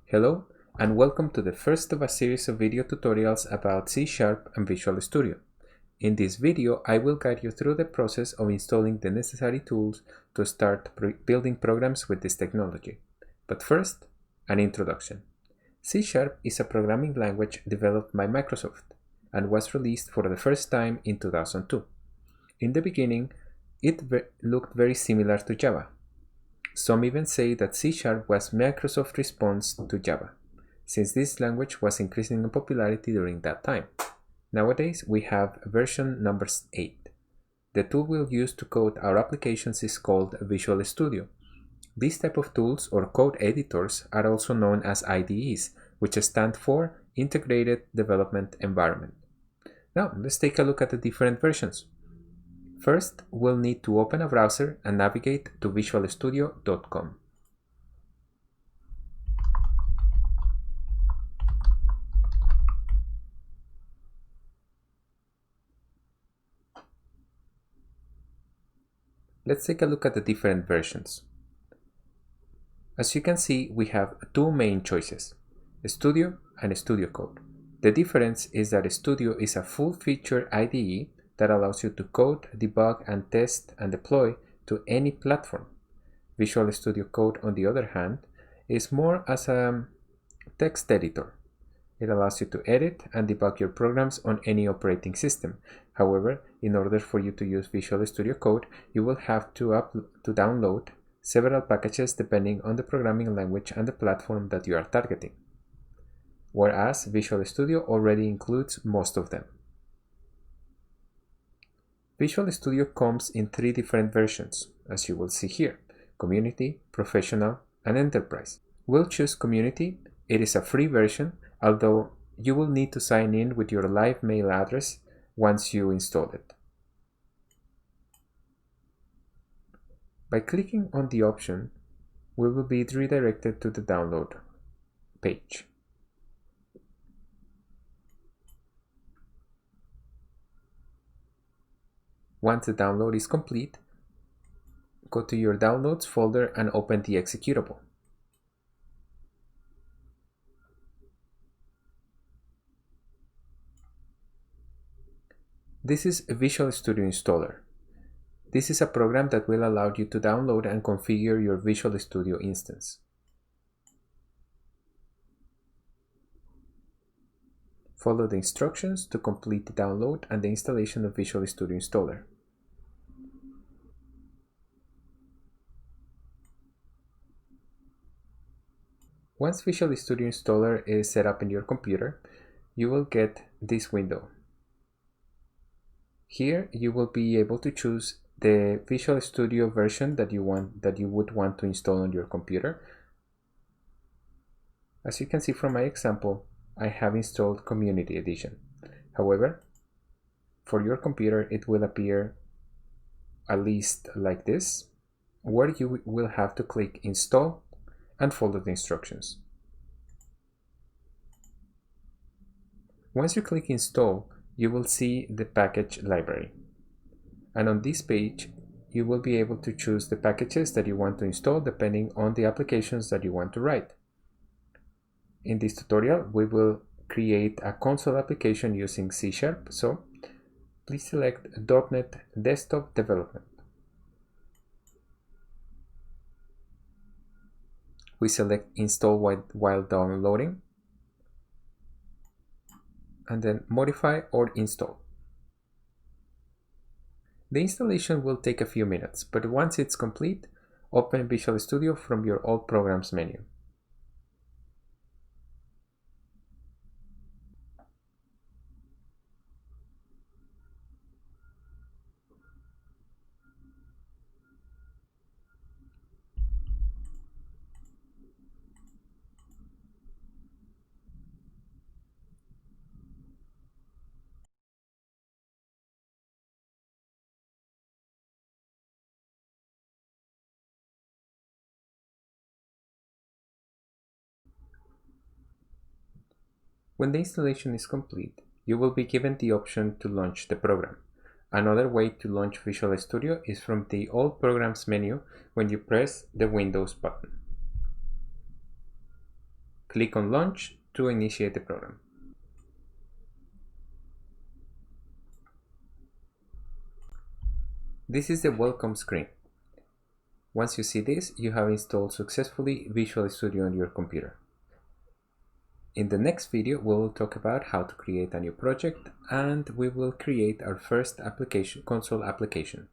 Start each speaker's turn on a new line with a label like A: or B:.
A: Hello, and welcome to the first of a series of video tutorials about C# and Visual Studio. In this video, I will guide you through the process of installing the necessary tools to start building programs with this technology. But first, an introduction. C# is a programming language developed by Microsoft and was released for the first time in 2002. In the beginning, it looked very similar to Java. Some even say that C# was Microsoft's response to Java, since this language was increasing in popularity during that time. Nowadays, we have version number 8. The tool we'll use to code our applications is called Visual Studio. These type of tools or code editors are also known as IDEs, which stand for Integrated Development Environment. Now, let's take a look at the different versions. First, we'll need to open a browser and navigate to visualstudio.com. Let's take a look at the different versions. As you can see, we have two main choices, Studio and Studio Code. The difference is that Studio is a full-featured IDE that allows you to code, debug, and test and deploy to any platform. Visual Studio Code, on the other hand, is more as a text editor. It allows you to edit and debug your programs on any operating system. However, in order for you to use Visual Studio Code, you will have to download several packages depending on the programming language and the platform that you are targeting, whereas Visual Studio already includes most of them. Visual Studio comes in 3 different versions, as you will see here: Community, Professional, and Enterprise. We'll choose Community. It is a free version, although you will need to sign in with your live mail address once you install it. By clicking on the option, we will be redirected to the download page. Once the download is complete, go to your Downloads folder and open the executable. This is a Visual Studio Installer. This is a program that will allow you to download and configure your Visual Studio instance. Follow the instructions to complete the download and the installation of Visual Studio Installer. Once Visual Studio Installer is set up in your computer, you will get this window. Here you will be able to choose the Visual Studio version that you would want to install on your computer. As you can see from my example, I have installed Community Edition. However, for your computer it will appear a list like this, where you will have to click Install and follow the instructions. Once you click Install, you will see the package library. And on this page, you will be able to choose the packages that you want to install depending on the applications that you want to write. In this tutorial, we will create a console application using C#, so please select .NET Desktop Development. We select Install while downloading, and then Modify or Install. The installation will take a few minutes, but once it's complete, open Visual Studio from your All Programs menu. When the installation is complete, you will be given the option to launch the program. Another way to launch Visual Studio is from the All Programs menu when you press the Windows button. Click on Launch to initiate the program. This is the welcome screen. Once you see this, you have installed successfully Visual Studio on your computer. In the next video, we will talk about how to create a new project, and we will create our first console application.